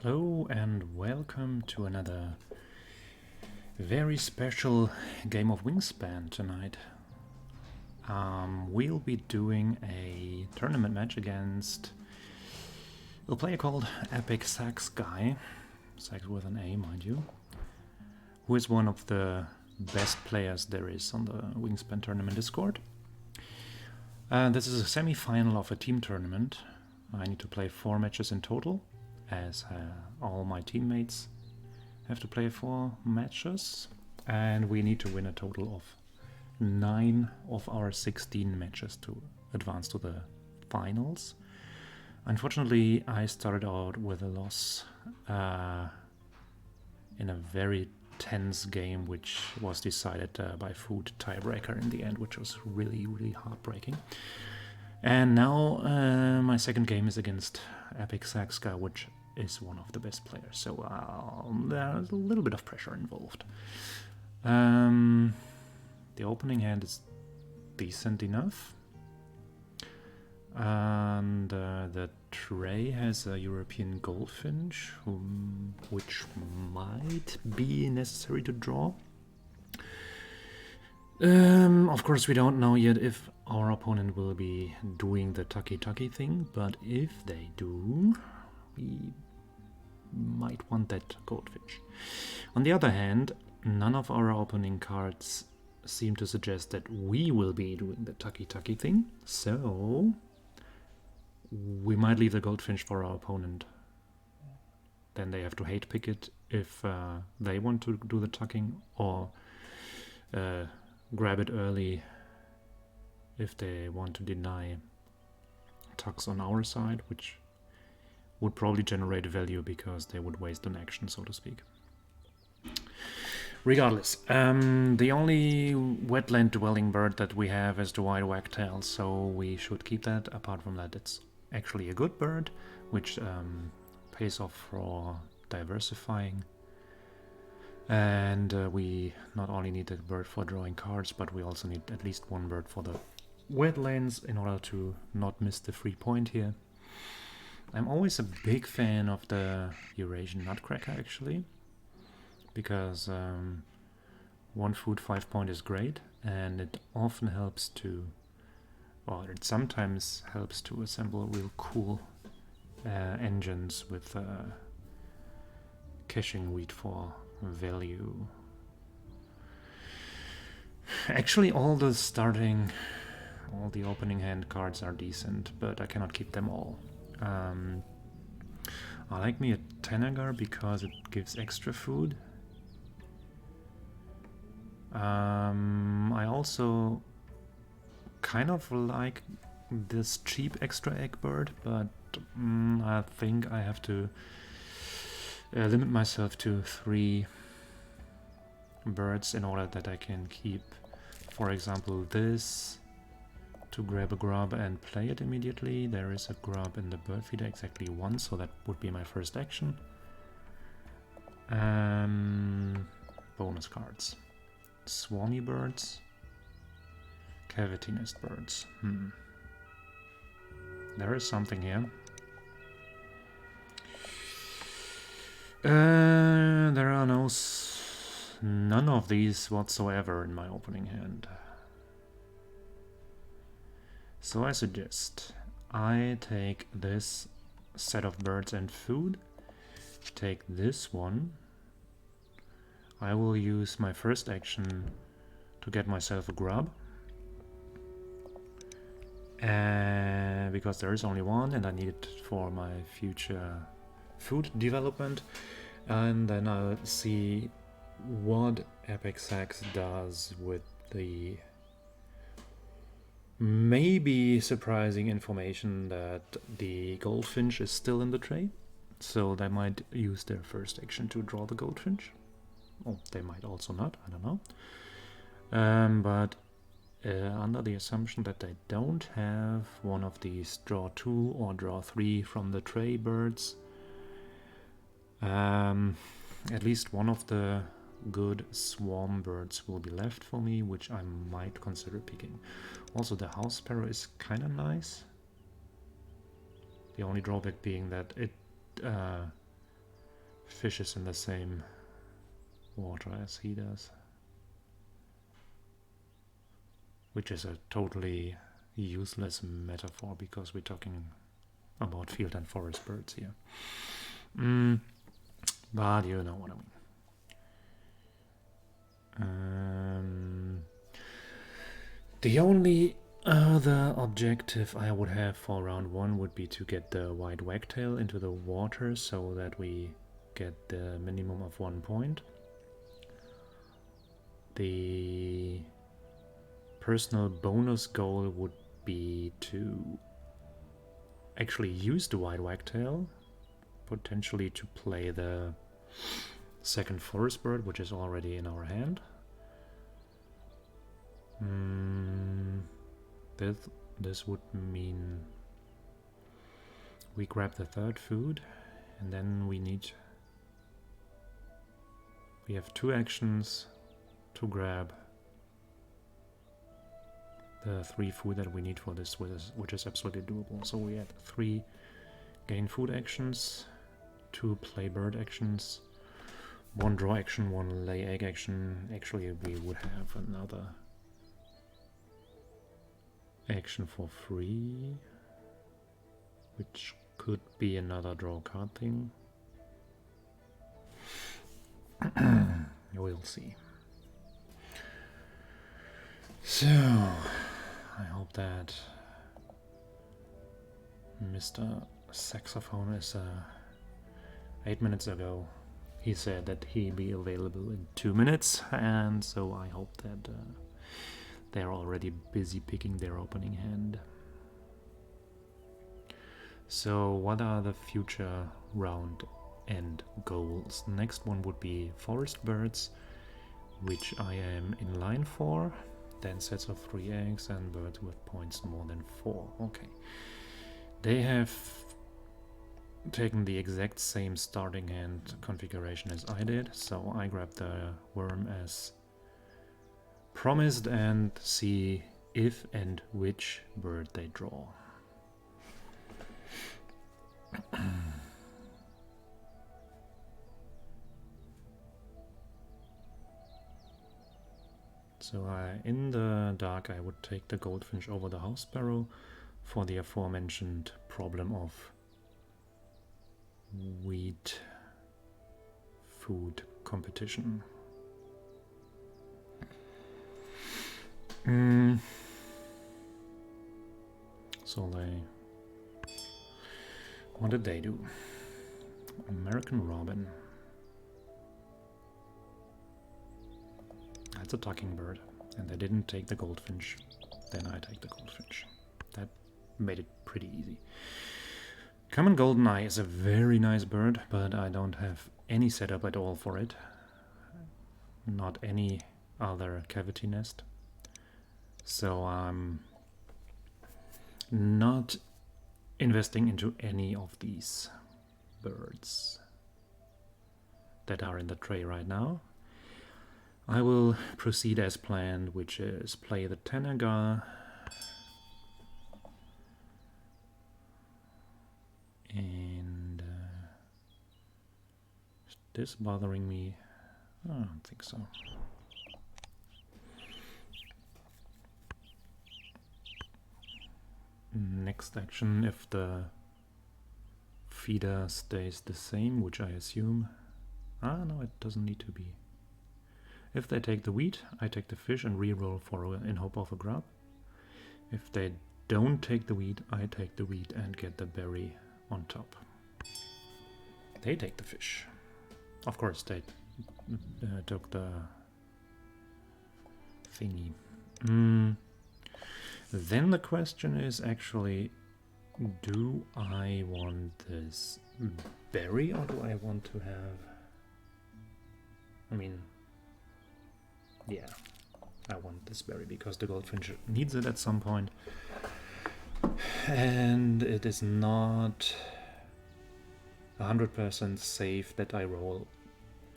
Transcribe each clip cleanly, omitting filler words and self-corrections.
Hello and welcome to another very special game of Wingspan tonight. We'll be doing a tournament match against a player called EpicSaxGuy, Sax with an A, mind you, who is one of the best players there is on the Wingspan tournament Discord. This is a semi-final of a team tournament. I need to play 4 matches in total, as all my teammates have to play 4 matches, and we need to win a total of 9 of our 16 matches to advance to the finals. Unfortunately, I started out with a loss in a very tense game, which was decided by food tiebreaker in the end, which was really heartbreaking. And now my second game is against EpicSaxGuy, which is one of the best players, so there's a little bit of pressure involved. The opening hand is decent enough, and the tray has a European goldfinch, which might be necessary to draw. Of course, we don't know yet if our opponent will be doing the tucky thing, but if they do, we might want that goldfish. On the other hand, none of our opening cards seem to suggest that we will be doing the tucky thing, so we might leave the goldfinch for our opponent. Then they have to hate pick it if they want to do the tucking, or grab it early if they want to deny tucks on our side, which would probably generate value because they would waste an action, so to speak. Regardless, the only wetland dwelling bird that we have is the white wagtail, so we should keep that. Apart from that, it's actually a good bird, which pays off for diversifying. And we not only need a bird for drawing cards, but we also need at least one bird for the wetlands in order to not miss the free point here. I'm always a big fan of the Eurasian nutcracker, actually, because 1 food 5 point is great, and it often helps to, or it sometimes helps to assemble real cool engines with caching wheat for value. Actually, all the opening hand cards are decent, but I cannot keep them all. I like me a Tanagar because it gives extra food. I also kind of like this cheap extra egg bird, but I think I have to limit myself to 3 birds in order that I can keep, for example, this to grab a grub and play it immediately. There is a grub in the bird feeder, exactly 1, so that would be my first action. Bonus cards. Swarmy birds. Cavity nest birds. There is something here. There are none of these whatsoever in my opening hand. So I suggest I take this set of birds and food, take this one. I will use my first action to get myself a grub, because there is only one and I need it for my future food development, and then I'll see what EpicSax does with the maybe surprising information that the goldfinch is still in the tray, so they might use their first action to draw the goldfinch. Oh, they might also not, I don't know. But under the assumption that they don't have one of these draw 2 or draw 3 from the tray birds, at least one of the good swarm birds will be left for me, which I might consider picking. Also, the house sparrow is kind of nice. The only drawback being that it fishes in the same water as he does. Which is a totally useless metaphor because we're talking about field and forest birds here. But you know what I mean. The only other objective I would have for round 1 would be to get the white wagtail into the water so that we get the minimum of 1 point. The personal bonus goal would be to actually use the white wagtail, potentially to play the second forest bird, which is already in our hand. This would mean we grab the third food, and then we have 2 actions to grab the 3 food that we need for this, which is absolutely doable. So we had 3 gain food actions, 2 play bird actions, 1 draw action, 1 lay egg action. Actually, we would have another action for free, which could be another draw card thing. We'll see. So, I hope that Mr. Saxophone is 8 minutes ago. He said that he'd be available in 2 minutes, and so I hope that they're already busy picking their opening hand. So what are the future round end goals? The next one would be forest birds, which I am in line for. Then sets of 3 eggs and birds with points more than 4. Okay. They have taken the exact same starting hand configuration as I did, so I grabbed the worm as promised and see if and which bird they draw. So in the dark I would take the goldfinch over the house sparrow for the aforementioned problem of wheat food competition. So what did they do? American Robin. That's a talking bird, and they didn't take the goldfinch. Then I take the goldfinch. That made it pretty easy. Common goldeneye is a very nice bird, but I don't have any setup at all for it. Not any other cavity nest. So I'm not investing into any of these birds that are in the tray right now. I will proceed as planned, which is play the Tanagar and is this bothering me? I don't think so. Next action, if the feeder stays the same, which I assume. No, it doesn't need to be. If they take the wheat, I take the fish and re-roll in hope of a grub. If they don't take the wheat, I take the wheat and get the berry on top. They take the fish. Of course, they took the thingy. Then the question is actually, do I want this berry or do I want to have... I mean... Yeah, I want this berry because the goldfinch needs it at some point. And it is not 100% safe that I roll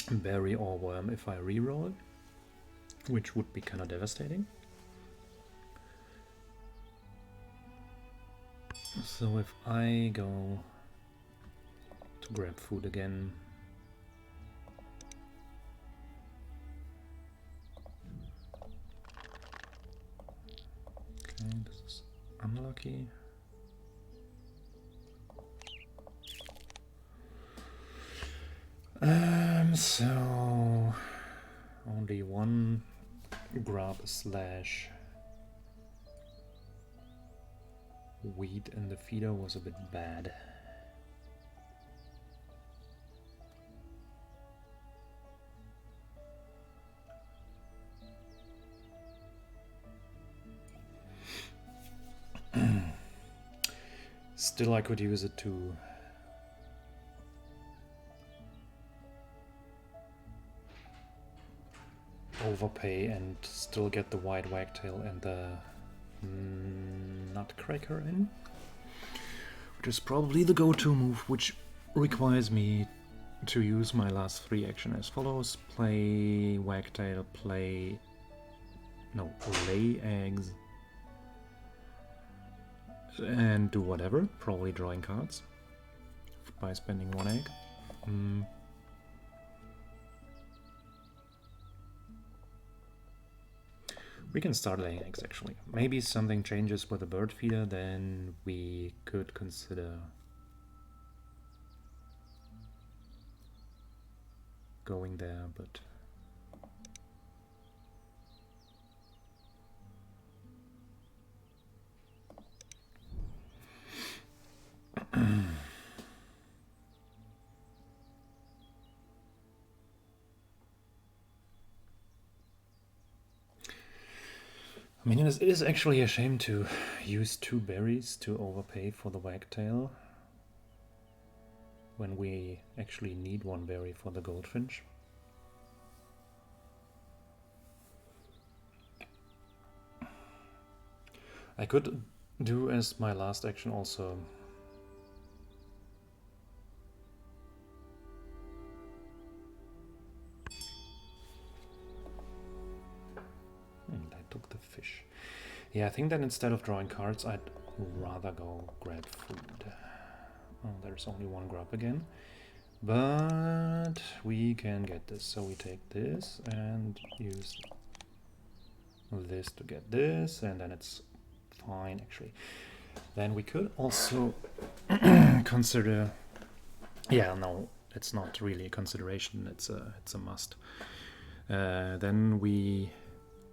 berry or worm if I re-roll it, which would be kind of devastating. So if I go to grab food again, this is unlucky. So only one grub slash wheat in the feeder was a bit bad. Still, I could use it to overpay and still get the white wagtail and the nutcracker in, which is probably the go-to move, which requires me to use my last 3 action as follows: play wagtail, lay eggs, and do whatever, probably drawing cards by spending 1 egg. We can start laying eggs actually. Maybe something changes with the bird feeder, then we could consider going there, but I mean, it is actually a shame to use 2 berries to overpay for the wagtail when we actually need 1 berry for the goldfinch. I could do as my last action also took the fish. Yeah, I think that instead of drawing cards, I'd rather go grab food. Oh, there's only 1 grub again. But we can get this. So we take this and use this to get this, and then it's fine actually. Then we could also consider... Yeah, no, it's not really a consideration, it's a must. Then we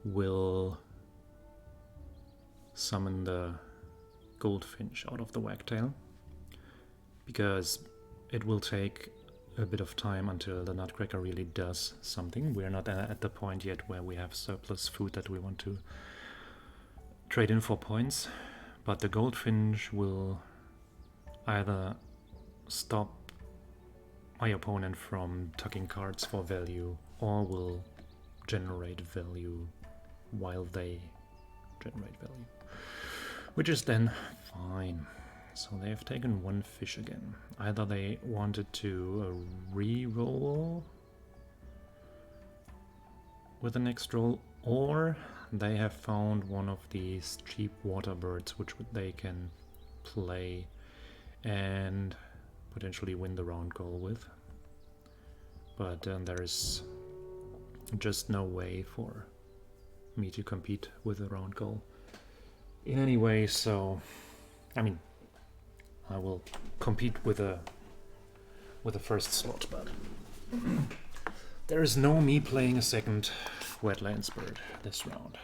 will summon the goldfinch out of the wagtail, because it will take a bit of time until the nutcracker really does something. We're not at the point yet where we have surplus food that we want to trade in for points, but the goldfinch will either stop my opponent from tucking cards for value, or will generate value while they generate value, which is then fine. So they have taken 1 fish again. Either they wanted to re-roll with the next roll, or they have found one of these cheap water birds which they can play and potentially win the round goal with. But there is just no way for me to compete with a round goal in any way, so I mean, I will compete with a first slot, but there is no me playing a second wetlands bird this round.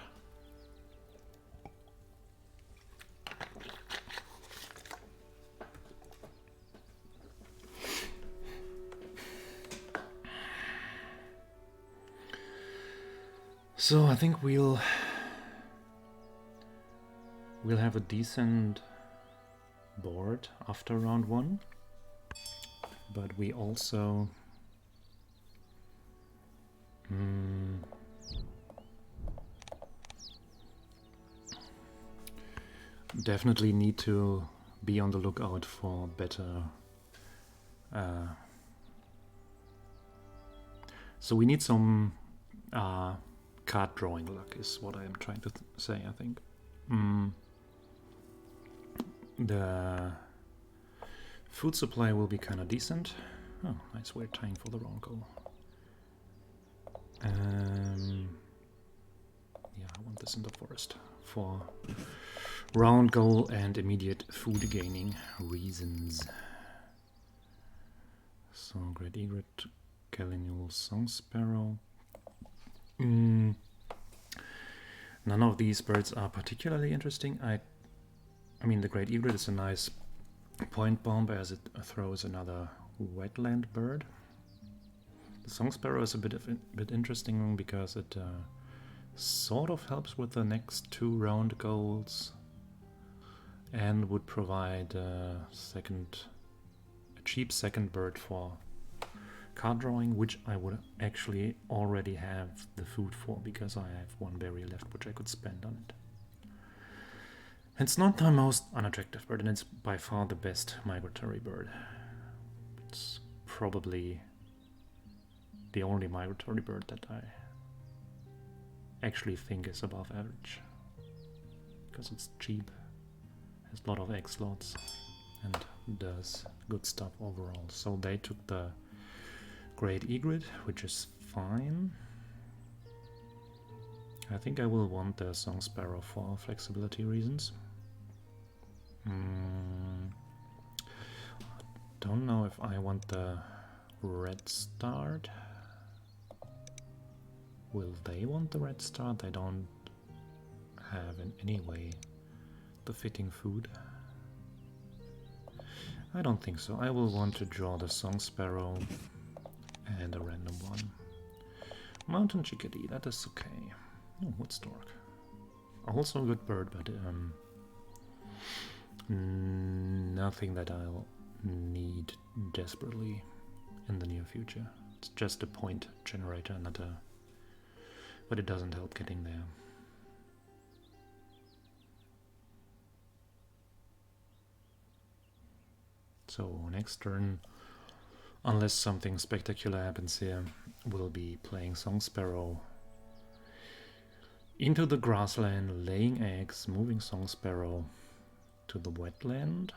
So I think we'll have a decent board after round 1, but we also definitely need to be on the lookout for better so we need some card drawing luck is what I am trying to say, I think. The food supply will be kind of decent. Oh, nice, we're tying for the wrong goal. Yeah, I want this in the forest for round goal and immediate food gaining reasons. So Great Egret, Gallinule, Song Sparrow. None of these birds are particularly interesting. I mean, the Great Egret is a nice point bomb as it throws another wetland bird. The Song Sparrow is a bit interesting because it sort of helps with the next 2 round goals and would provide a cheap second bird for card drawing, which I would actually already have the food for because I have 1 berry left which I could spend on it. It's not the most unattractive bird, and it's by far the best migratory bird. It's probably the only migratory bird that I actually think is above average. Because it's cheap, has a lot of egg slots, and does good stuff overall. So they took the Great Egret, which is fine. I think I will want the Song Sparrow for flexibility reasons. Don't know if I want the Red Start. Will they want the Red Start? They don't have in any way the fitting food. I don't think so. I will want to draw the Song Sparrow and a random one. Mountain Chickadee, that is okay. Oh, Woodstork. Also a good bird, but nothing that I'll need desperately in the near future. It's just a point generator, not a... but it doesn't help getting there. So next turn, unless something spectacular happens here, we'll be playing Song Sparrow into the grassland, laying eggs, moving Song Sparrow to the wetland.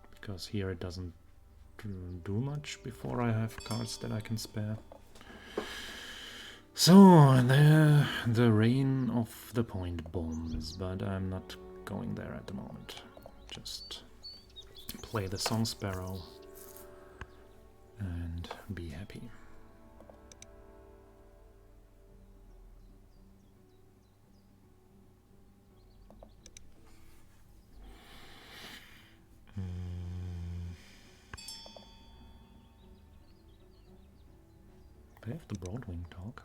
Because here it doesn't do much before I have cards that I can spare. So there, the reign of the point bombs, but I'm not going there at the moment. Just play the Song Sparrow and be happy. They have the Broadwing dog.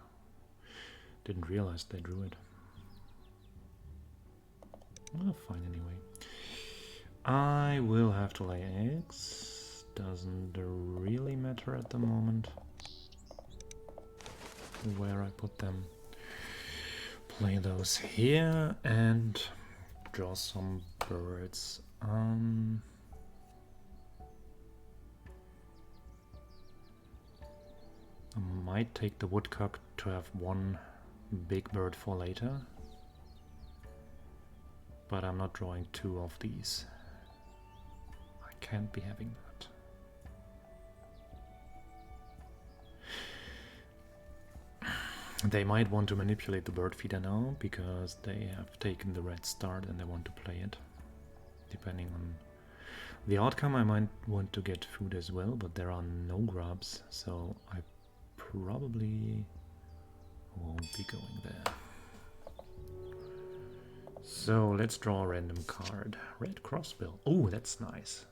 Didn't realize they drew it. Well, fine anyway. I will have to lay eggs. Doesn't really matter at the moment where I put them. Play those here and draw some birds. I might take the woodcock to have 1 big bird for later, but I'm not drawing 2 of these. I can't be having that. They might want to manipulate the bird feeder now because they have taken the Red Start and they want to play it. Depending on the outcome, I might want to get food as well, but there are no grubs, so I probably won't be going there. So let's draw a random card. Red Crossbill. Oh, that's nice.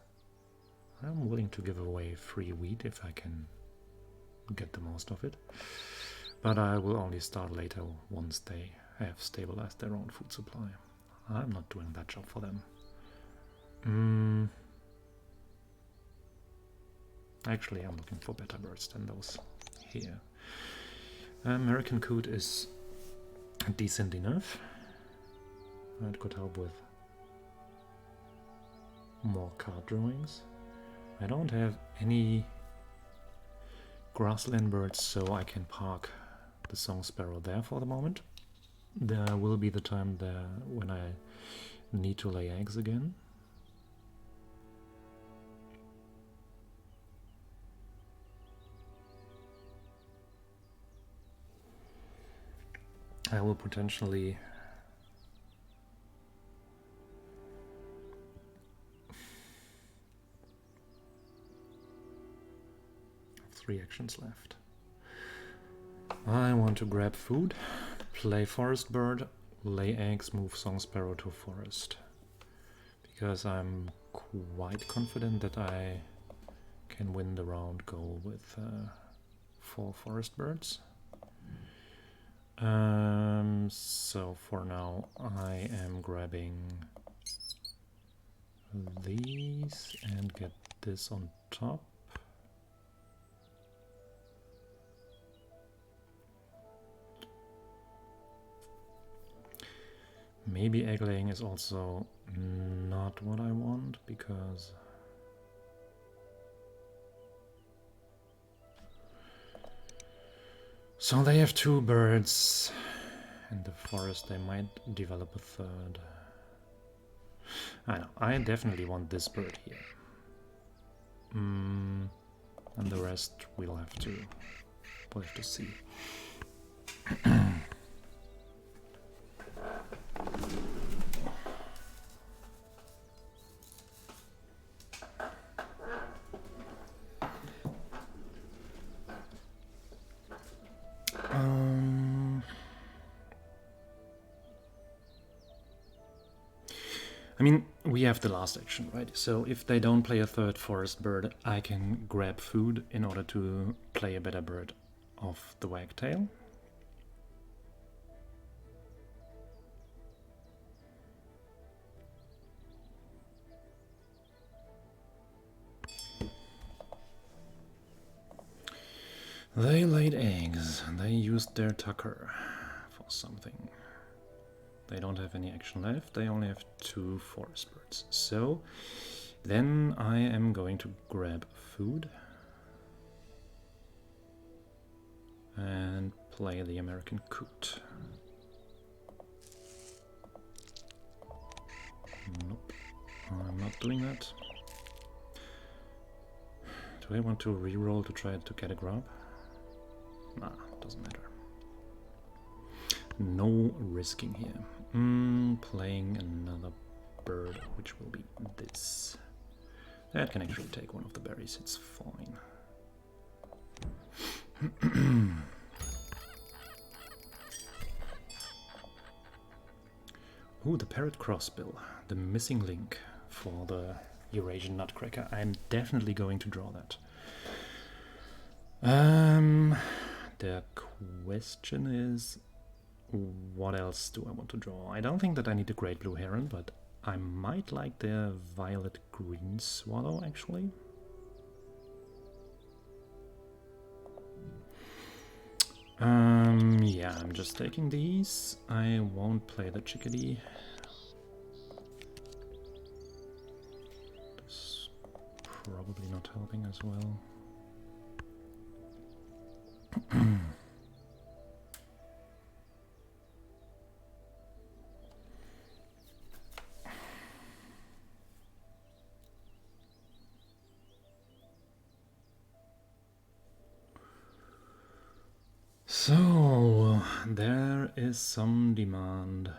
I'm willing to give away free wheat if I can get the most of it. But I will only start later once they have stabilized their own food supply. I'm not doing that job for them. Actually, I'm looking for better birds than those here. American Coot is decent enough. It could help with more card drawings. I don't have any grassland birds, so I can park the Song Sparrow there for the moment. There will be the time there when I need to lay eggs again. I will potentially 3 actions left. I want to grab food, play forest bird, lay eggs, move song sparrow to forest. Because I'm quite confident that I can win the round goal with 4 forest birds. So for now I am grabbing these and get this on top. Maybe egg laying is also not what I want, because so they have 2 birds. In the forest they might develop a 3rd. I know, I definitely want this bird here. And the rest we'll have to see. I mean, we have the last action, right? So if they don't play a 3rd forest bird, I can grab food in order to play a better bird of the wagtail. They laid eggs, and they used their tucker for something. They don't have any action left, they only have 2 forest birds. So then I am going to grab food and play the American coot. Nope, I'm not doing that. Do I want to reroll to try to get a grab? Nah, doesn't matter. No risking here. Playing another bird, which will be this. That can actually take one of the berries, it's fine. Ooh, the parrot crossbill, the missing link for the Eurasian nutcracker. I'm definitely going to draw that. The question is, what else do I want to draw? I don't think that I need a great blue heron, but I might like the violet green swallow actually. Yeah, I'm just taking these. I won't play the chickadee. This probably not helping as well. So there is some demand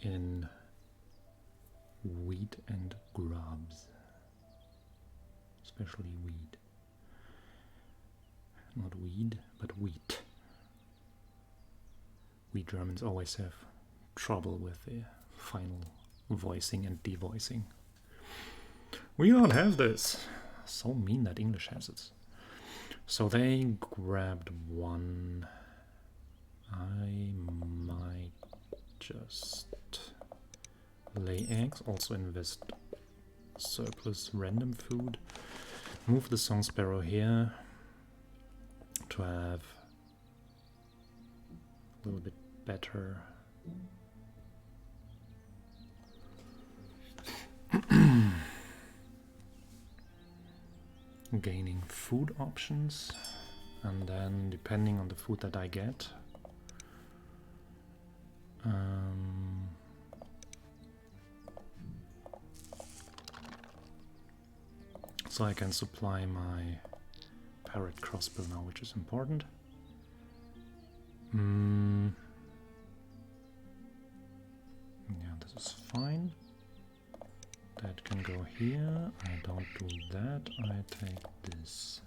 in wheat and grubs, especially wheat. Not weed, but wheat. We Germans always have trouble with the final voicing and devoicing. We don't have this. So mean that English has it. So they grabbed one. I might just lay eggs, also invest surplus random food. Move the song sparrow here to have a little bit better gaining food options, and then depending on the food that I get, so I can supply my parrot crossbill now, which is important. Yeah, this is fine. That can go here. I don't do that. I take this.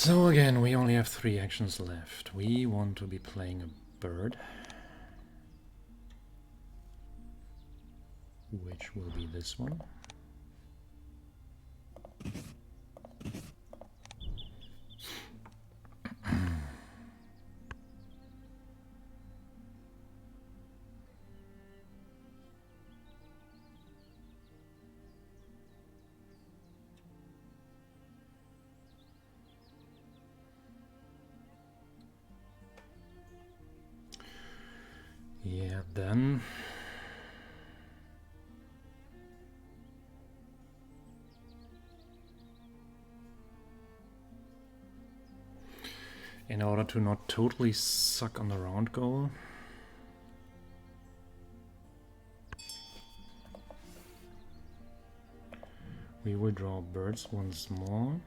So again, we only have 3 actions left. We want to be playing a bird, which will be this one. Yeah, then in order to not totally suck on the round goal, we will draw birds once more.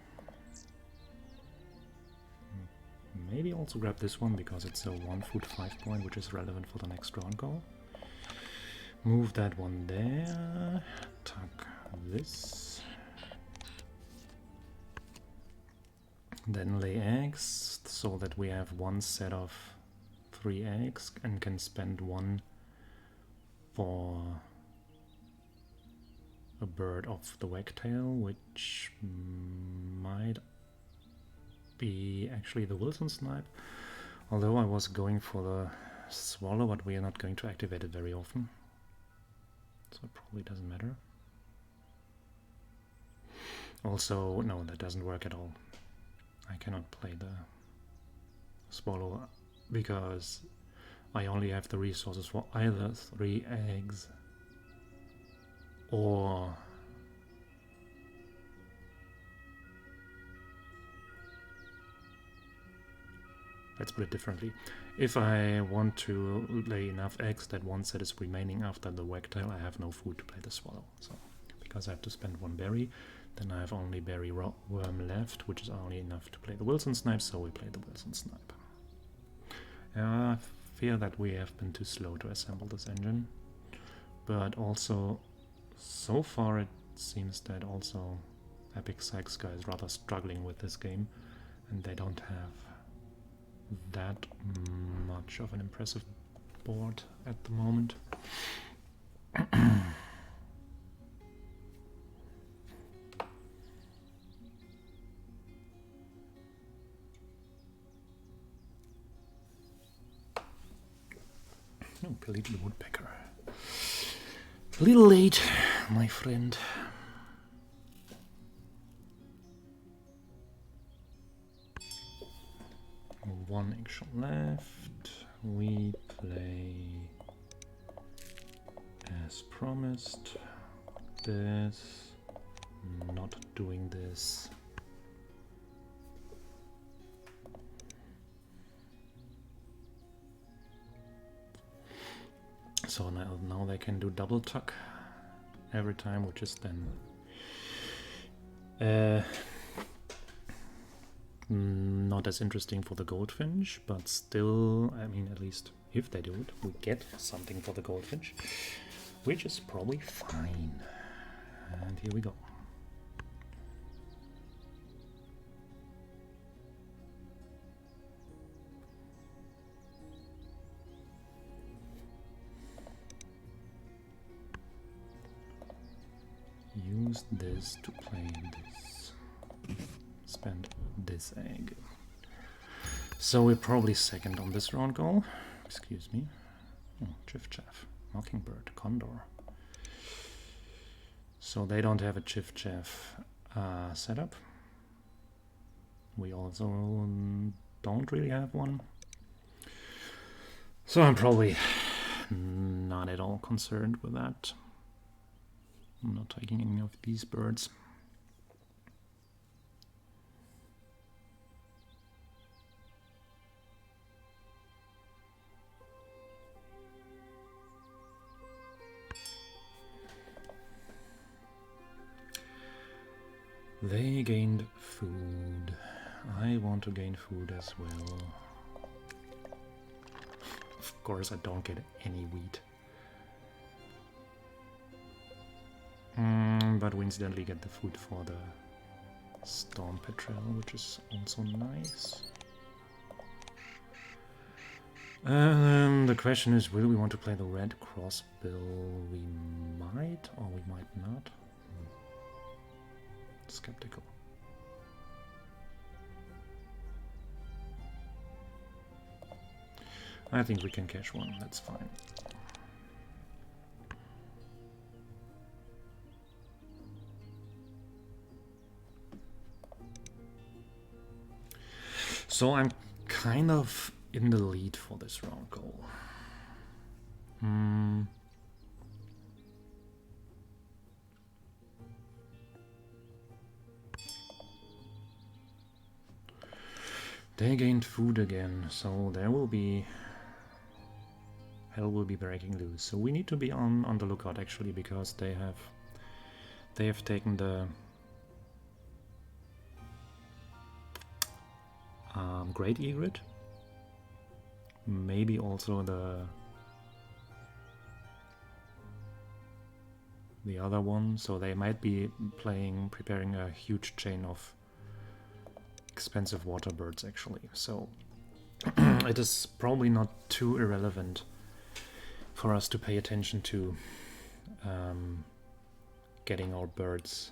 Maybe also grab this one because it's a 1 foot 5 point, which is relevant for the next round goal. Move that one there. Tuck this. Then lay eggs so that we have one set of 3 eggs and can spend 1 for a bird of the wagtail, which might be actually the Wilson snipe, although I was going for the swallow, but we are not going to activate it very often, so it probably doesn't matter. Also, no, that doesn't work at all. I cannot play the swallow because I only have the resources for either 3 eggs or let's put it differently. If I want to lay enough eggs that one set is remaining after the wagtail, I have no food to play the swallow. So, because I have to spend 1 berry, then I have only berry worm left, which is only enough to play the Wilson snipe, so we play the Wilson snipe. I fear that we have been too slow to assemble this engine, but also, so far it seems that also EpicSaxGuy is rather struggling with this game, and they don't have that much of an impressive board at the moment. Oh, Pellet the woodpecker. A little late, my friend. One action left. We play as promised. This. Not doing this. So now they can do double tuck every time, which is then not as interesting for the goldfinch, but still, I mean, at least if they do it, we get something for the goldfinch, which is probably fine. And here we go. Use this to play this. Spend this egg. So we're probably second on this round goal. Excuse me. Oh, Chiff-Chaff, Mockingbird, Condor. So they don't have a Chiff-Chaff setup. We also don't really have one. So I'm probably not at all concerned with that. I'm not taking any of these birds. They gained food. I want to gain food as well. Of course I don't get any wheat. But we incidentally get the food for the Storm Petrel, which is also nice. The question is, will we want to play the red crossbill? We might, or we might not. Skeptical. I think we can cash one, that's fine. So I'm kind of in the lead for this round goal. They gained food again, so there will be... hell will be breaking loose. So we need to be on the lookout actually, because they have taken the Great Egret. Maybe also the other one, so they might be preparing a huge chain of expensive water birds actually. So it is probably not too irrelevant for us to pay attention to getting our birds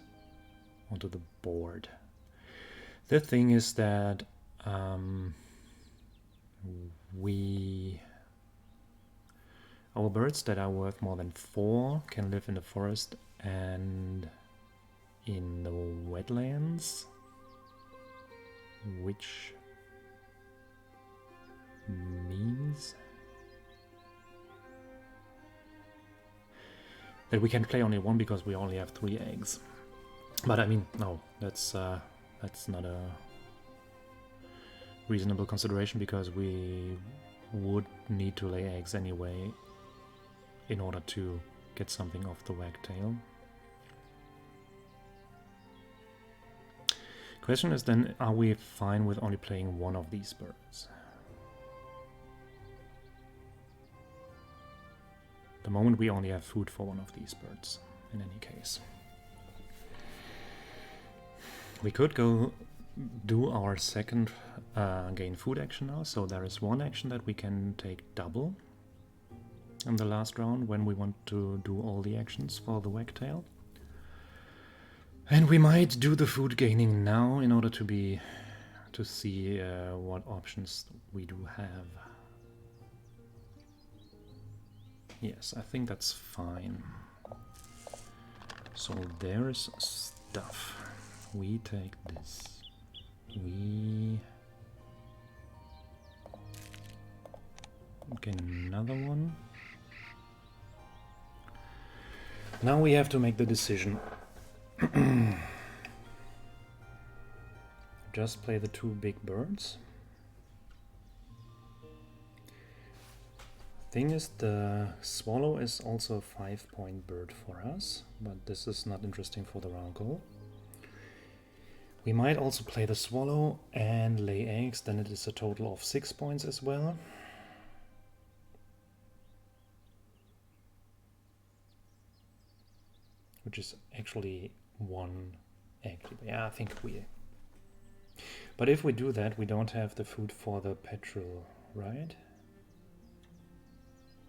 onto the board. The thing is that our birds that are worth more than 4 can live in the forest and in the wetlands, which means that we can play only one because we only have 3 eggs. But I mean, no, that's not a reasonable consideration, because we would need to lay eggs anyway in order to get something off the wagtail. Question is then, are we fine with only playing one of these birds? At the moment we only have food for one of these birds, in any case. We could go do our second gain food action now, so there is one action that we can take double in the last round when we want to do all the actions for the wagtail. And we might do the food gaining now in order to see what options we do have. Yes, I think that's fine. So there's stuff. We take this. We get another one. Now we have to make the decision. Just play the 2 big birds. Thing is, the swallow is also a 5-point bird for us, but this is not interesting for the round goal. We might also play the swallow and lay eggs, then it is a total of 6 points as well. Which is actually 1 egg. Yeah, I think we... But if we do that, we don't have the food for the petrel, right?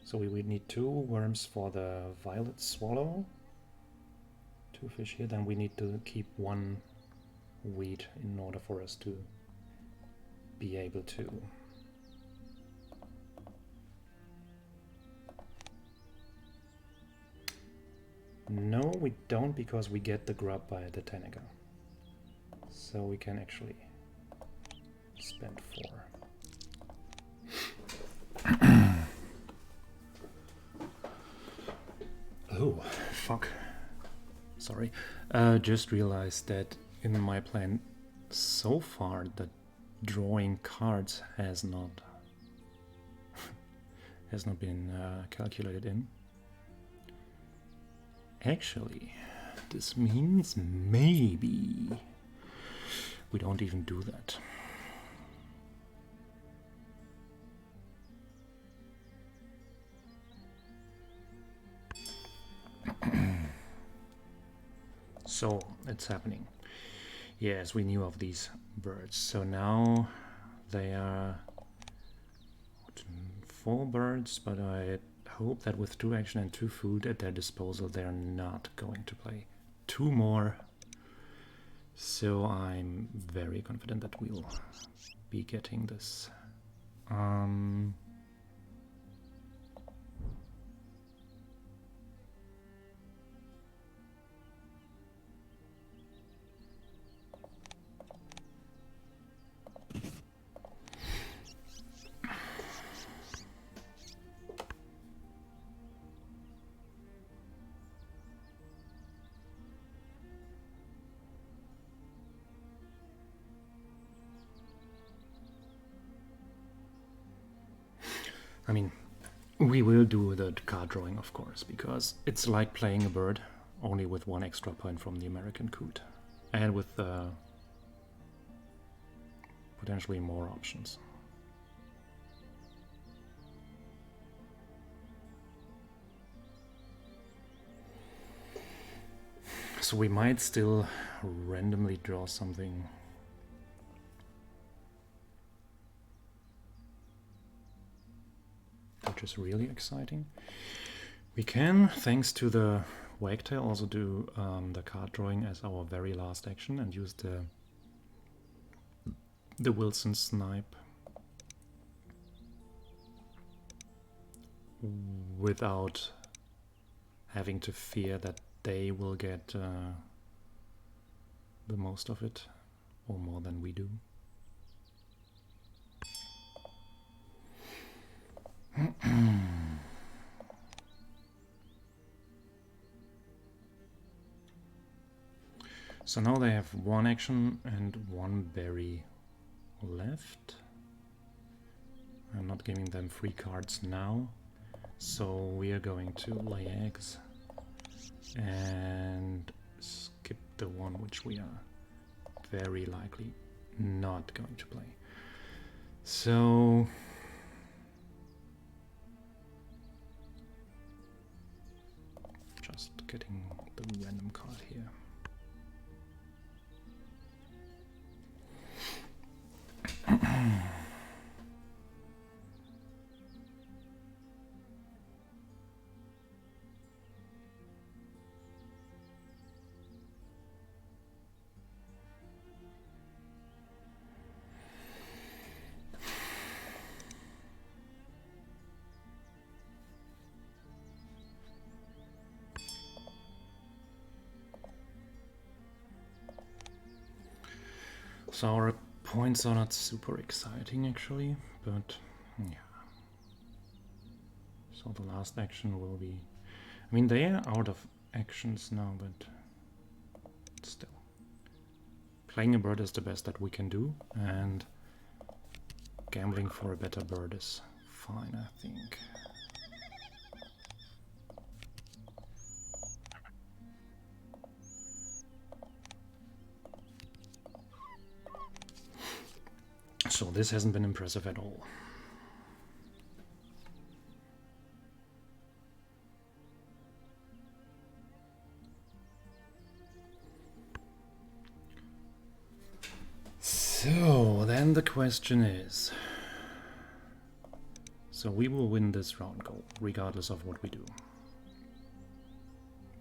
So we would need 2 worms for the violet swallow. 2 fish here, then we need to keep 1 wheat in order for us to be able to no, we don't, because we get the grub by the Tenaga, so we can actually spend 4. Oh fuck, sorry. Just realized that in my plan so far that drawing cards has not been calculated in. Actually, this means maybe we don't even do that. So it's happening. Yes, we knew of these birds. So now they are 4 birds, but I hope that with 2 action and 2 food at their disposal, they're not going to play 2 more. So I'm very confident that we'll be getting this. I mean, we will do the card drawing, of course, because it's like playing a bird, only with 1 extra point from the American coot. And with potentially more options. So we might still randomly draw something. Which is really exciting. We can, thanks to the wagtail, also do the card drawing as our very last action and use the Wilson snipe without having to fear that they will get the most of it, or more than we do. So now they have 1 action and 1 berry left. I'm not giving them free cards now, so we are going to lay eggs and skip the one which we are very likely not going to play. So just getting the random card here. So our points are not super exciting actually, but yeah. So the last action will be... I mean, they are out of actions now, but still. Playing a bird is the best that we can do, and gambling for a better bird is fine, I think. So this hasn't been impressive at all. So then the question is, so we will win this round goal regardless of what we do.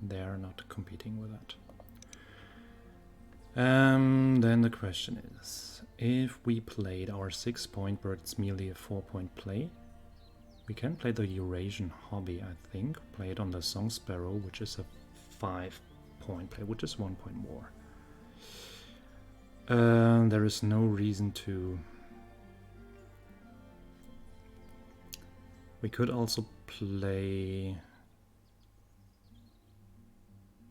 They're not competing with that. Then the question is, if we played our 6-point bird, it's merely a 4-point play. We can play the Eurasian hobby, I think. Play it on the Song Sparrow, which is a 5-point play, which is 1 point more. There is no reason to... We could also play...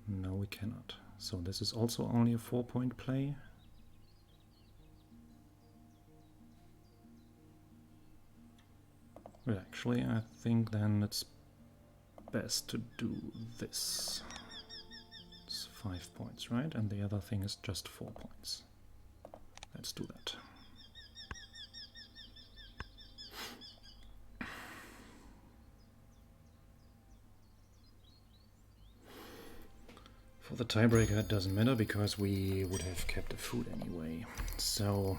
No, we cannot. So this is also only a 4-point play. Well, actually, I think then it's best to do this. It's 5 points, right? And the other thing is just 4 points. Let's do that. For the tiebreaker, it doesn't matter because we would have kept the food anyway. So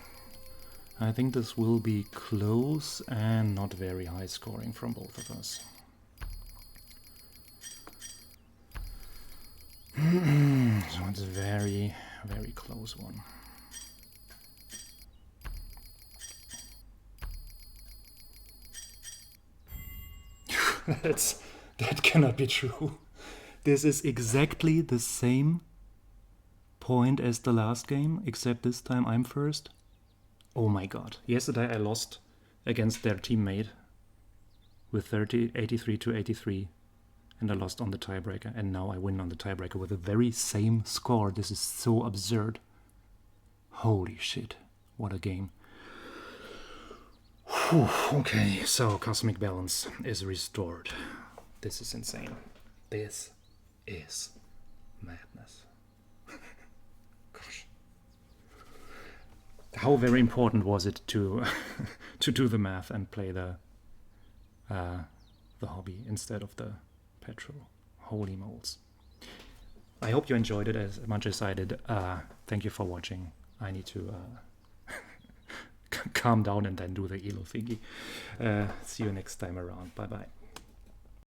I think this will be close and not very high scoring from both of us. So it's a very, very close one. That cannot be true. This is exactly the same point as the last game, except this time I'm first. Oh my god. Yesterday I lost against their teammate with 83 to 83. And I lost on the tiebreaker. And now I win on the tiebreaker with the very same score. This is so absurd. Holy shit. What a game. Whew, okay, so cosmic balance is restored. This is insane. This is madness. Gosh. How very important was it to to do the math and play the hobby instead of the petrol? Holy moles. I hope you enjoyed it as much as I did. Thank you for watching. I need to calm down and then do the elo thingy. See you next time around. Bye bye.